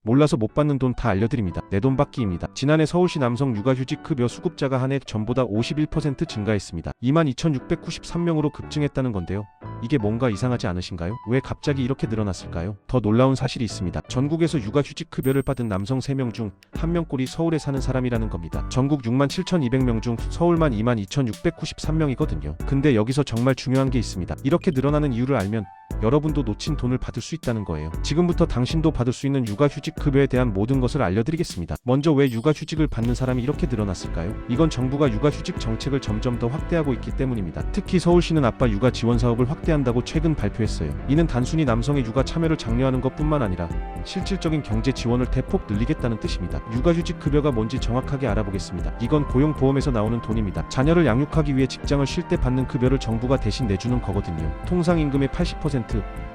몰라서 못 받는 돈 다 알려드립니다. 내 돈 받기입니다. 지난해 서울시 남성 육아휴직 급여 수급자가 한 해 전보다 51% 증가했습니다. 22,693명으로 급증했다는 건데요. 이게 뭔가 이상하지 않으신가요? 왜 갑자기 이렇게 늘어났을까요? 더 놀라운 사실이 있습니다. 전국에서 육아휴직 급여를 받은 남성 3명 중 1명꼴이 서울에 사는 사람이라는 겁니다. 전국 67,200명 중 서울만 22,693명이거든요. 근데 여기서 정말 중요한 게 있습니다. 이렇게 늘어나는 이유를 알면 여러분도 놓친 돈을 받을 수 있다는 거예요. 지금부터 당신도 받을 수 있는 육아휴직 급여에 대한 모든 것을 알려드리겠습니다. 먼저 왜 육아휴직을 받는 사람이 이렇게 늘어났을까요? 이건 정부가 육아휴직 정책을 점점 더 확대하고 있기 때문입니다. 특히 서울시는 아빠 육아 지원 사업을 확대한다고 최근 발표했어요. 이는 단순히 남성의 육아 참여를 장려하는 것뿐만 아니라 실질적인 경제 지원을 대폭 늘리겠다는 뜻입니다. 육아휴직 급여가 뭔지 정확하게 알아보겠습니다. 이건 고용보험에서 나오는 돈입니다. 자녀를 양육하기 위해 직장을 쉴 때 받는 급여를 정부가 대신 내주는 거거든요. 통상임금의 80%,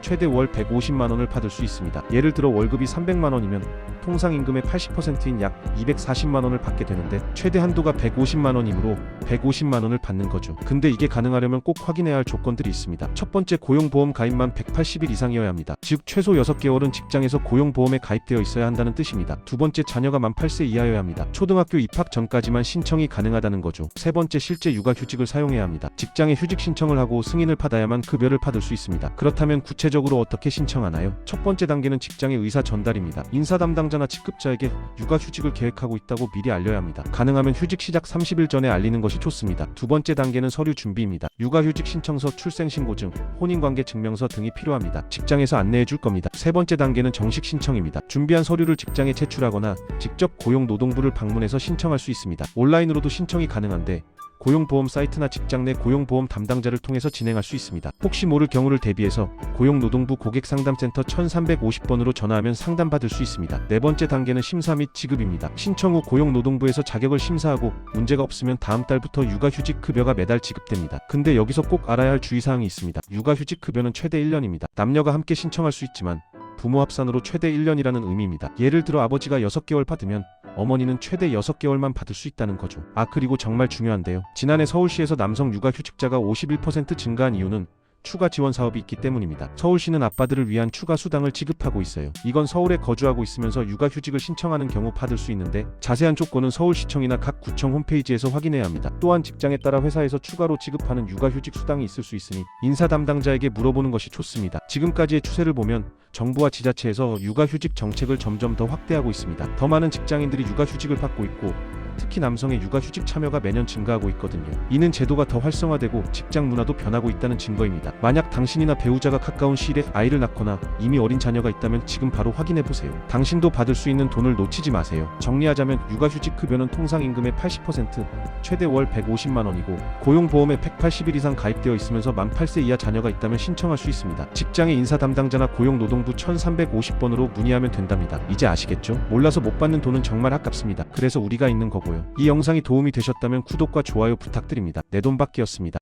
최대 월 150만원을 받을 수 있습니다. 예를 들어 월급이 300만원이면 통상임금의 80%인 약 240만원을 받게 되는데 최대 한도가 150만원이므로 150만원을 받는 거죠. 근데 이게 가능하려면 꼭 확인해야 할 조건들이 있습니다. 첫 번째, 고용보험 가입만 180일 이상이어야 합니다. 즉 최소 6개월은 직장에서 고용보험에 가입되어 있어야 한다는 뜻입니다. 두 번째, 자녀가 만 8세 이하여야 합니다. 초등학교 입학 전까지만 신청이 가능하다는 거죠. 세 번째, 실제 육아휴직을 사용해야 합니다. 직장에 휴직 신청을 하고 승인을 받아야만 급여를 받을 수 있습니다. 그렇다면 구체적으로 어떻게 신청하나요? 첫 번째 단계는 직장의 의사 전달입니다. 인사 담당자나 직급자에게 육아휴직을 계획하고 있다고 미리 알려야 합니다. 가능하면 휴직 시작 30일 전에 알리는 것이 좋습니다. 두 번째 단계는 서류 준비입니다. 육아휴직 신청서, 출생신고증, 혼인관계 증명서 등이 필요합니다. 직장에서 안내해 줄 겁니다. 세 번째 단계는 정식 신청입니다. 준비한 서류를 직장에 제출하거나 직접 고용노동부를 방문해서 신청할 수 있습니다. 온라인으로도 신청이 가능한데 고용보험 사이트나 직장 내 고용보험 담당자를 통해서 진행할 수 있습니다. 혹시 모를 경우를 대비해서 고용노동부 고객상담센터 1350번으로 전화하면 상담받을 수 있습니다. 네 번째 단계는 심사 및 지급입니다. 신청 후 고용노동부에서 자격을 심사하고 문제가 없으면 다음 달부터 육아휴직 급여가 매달 지급됩니다. 근데 여기서 꼭 알아야 할 주의사항이 있습니다. 육아휴직 급여는 최대 1년입니다. 남녀가 함께 신청할 수 있지만 부모 합산으로 최대 1년이라는 의미입니다. 예를 들어 아버지가 6개월 받으면 어머니는 최대 6개월만 받을 수 있다는 거죠. 그리고 정말 중요한데요. 지난해 서울시에서 남성 육아휴직자가 51% 증가한 이유는 추가 지원 사업이 있기 때문입니다. 서울시는 아빠들을 위한 추가 수당을 지급하고 있어요. 이건 서울에 거주하고 있으면서 육아휴직을 신청하는 경우 받을 수 있는데 자세한 조건은 서울시청이나 각 구청 홈페이지에서 확인해야 합니다. 또한 직장에 따라 회사에서 추가로 지급하는 육아휴직 수당이 있을 수 있으니 인사 담당자에게 물어보는 것이 좋습니다. 지금까지의 추세를 보면 정부와 지자체에서 육아휴직 정책을 점점 더 확대하고 있습니다. 더 많은 직장인들이 육아휴직을 받고 있고 특히 남성의 육아휴직 참여가 매년 증가하고 있거든요. 이는 제도가 더 활성화되고 직장 문화도 변하고 있다는 증거입니다. 만약 당신이나 배우자가 가까운 시일에 아이를 낳거나 이미 어린 자녀가 있다면 지금 바로 확인해보세요. 당신도 받을 수 있는 돈을 놓치지 마세요. 정리하자면 육아휴직 급여는 통상임금의 80%, 최대 월 150만원이고 고용보험에 180일 이상 가입되어 있으면서 만 8세 이하 자녀가 있다면 신청할 수 있습니다. 직장의 인사 담당자나 고용노동부 1350번으로 문의하면 된답니다. 이제 아시겠죠? 몰라서 못 받는 돈은 정말 아깝습니다. 그래서 우리가 있는 거고요. 이 영상이 도움이 되셨다면 구독과 좋아요 부탁드립니다. 내 돈 받기였습니다.